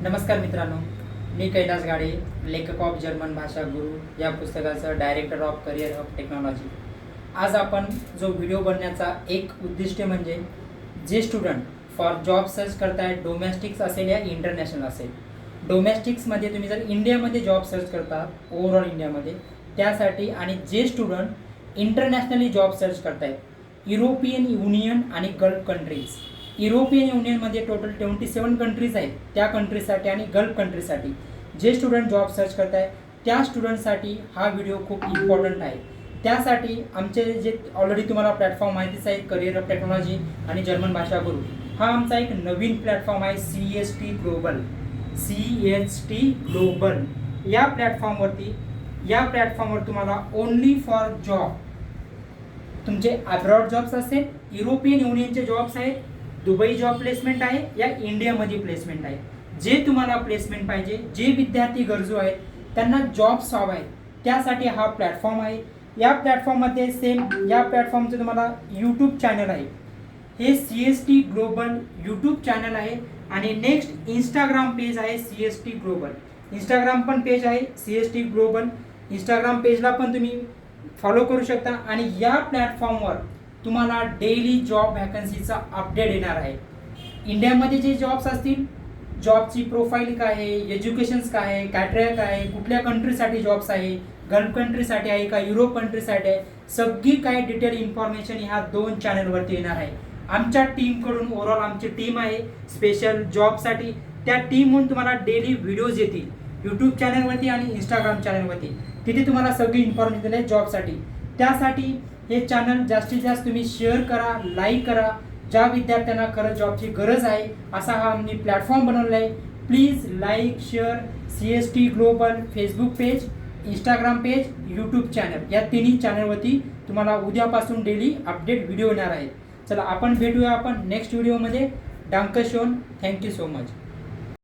नमस्कार मित्रांनो, मी कैलास गाडे, लेखक ऑफ जर्मन भाषा गुरु या पुस्तकाचं director of career of technology. आज आपण जो व्हिडिओ बनण्याचा एक उद्दिष्ट म्हणजे जे स्टुडंट फॉर जॉब सर्च करताय, डोमेस्टिक्स असेल या इंटरनॅशनल असेल. डोमेस्टिक्समध्ये तुम्ही जर इंडियामध्ये जॉब सर्च करता ओव्हरऑल इंडियामध्ये त्यासाठी, आणि जे स्टुडंट इंटरनॅशनली जॉब सर्च करतायत युरोपियन युनियन आणि गल्फ कंट्रीज. युरोपियन युनियनमध्ये टोटल 27 कंट्रीज आहेत. त्या कंट्रीजसाठी आणि गल्फ कंट्रीजसाठी जे स्टुडंट जॉब सर्च करत आहे त्या स्टुडंटसाठी हा व्हिडिओ खूप इम्पॉर्टंट आहे. त्यासाठी आमचे जे ऑलरेडी तुम्हाला प्लॅटफॉर्म माहितीच आहे, करिअर ऑफ टेक्नॉलॉजी आणि जर्मन भाषा गुरु, हा आमचा एक नवीन प्लॅटफॉर्म आहे CST ग्लोबल. CST ग्लोबल या प्लॅटफॉर्मवर तुम्हाला ओनली फॉर जॉब, तुमचे अब्रॉड जॉब्स असेल, युरोपियन युनियनचे जॉब्स आहेत, दुबई जॉब प्लेसमेंट आहे या इंडियामध्ये प्लेसमेंट आहे, जे तुम्हाला प्लेसमेंट पाहिजे, जे विद्यार्थी गरजू आहेत त्यांना जॉब्स हवा आहेत, त्यासाठी हा प्लॅटफॉर्म आहे. या प्लॅटफॉर्ममध्ये या प्लॅटफॉर्मचं तुम्हाला यूट्यूब चॅनल आहे. हे CST ग्लोबल यूट्यूब चॅनल आहे. आणि नेक्स्ट इंस्टाग्राम पेज आहे CST ग्लोबल. इंस्टाग्राम पण पेज आहे CST ग्लोबल. इंस्टाग्राम पेजला पण तुम्ही फॉलो करू शकता. आणि या प्लॅटफॉर्मवर तुम्हाला डेली जॉब वॅकन्सीचा अपडेट येणार आहे. इंडियामध्ये जे जॉब्स असतील, जॉबची प्रोफाईल काय आहे, एज्युकेशन्स काय आहे, कॅट्रिया काय आहे, कुठल्या कंट्रीसाठी जॉब्स आहे, गल्फ कंट्रीसाठी आहे का युरोप कंट्रीसाठी आहे, सगळी काही डिटेल इन्फॉर्मेशन ह्या 2 चॅनलवरती येणार आहे. आमच्या टीमकडून, ओव्हरऑल आमची टीम आहे स्पेशल जॉबसाठी, त्या टीमहून तुम्हाला डेली व्हिडिओज येतील यूट्यूब चॅनलवरती आणि इंस्टाग्राम चॅनलवरती. तिथे तुम्हाला सगळी इन्फॉर्मेशन आहे जॉबसाठी. त्यासाठी हे चॅनल जास्तीत जास्त तुम्ही शेअर करा, लाईक करा. ज्या विद्यार्थ्यांना खरंच जॉबची गरज आहे असा हा आम्ही प्लॅटफॉर्म बनवला आहे. Please like, share. CST global Facebook page, Instagram page, YouTube channel या तिन्ही चॅनलवरती तुम्हाला उद्यापासून डेली अपडेट व्हिडिओ येणार आहेत. चला आपण भेटूया नेक्स्ट व्हिडिओमध्ये. डांकशोन. Thank you so much.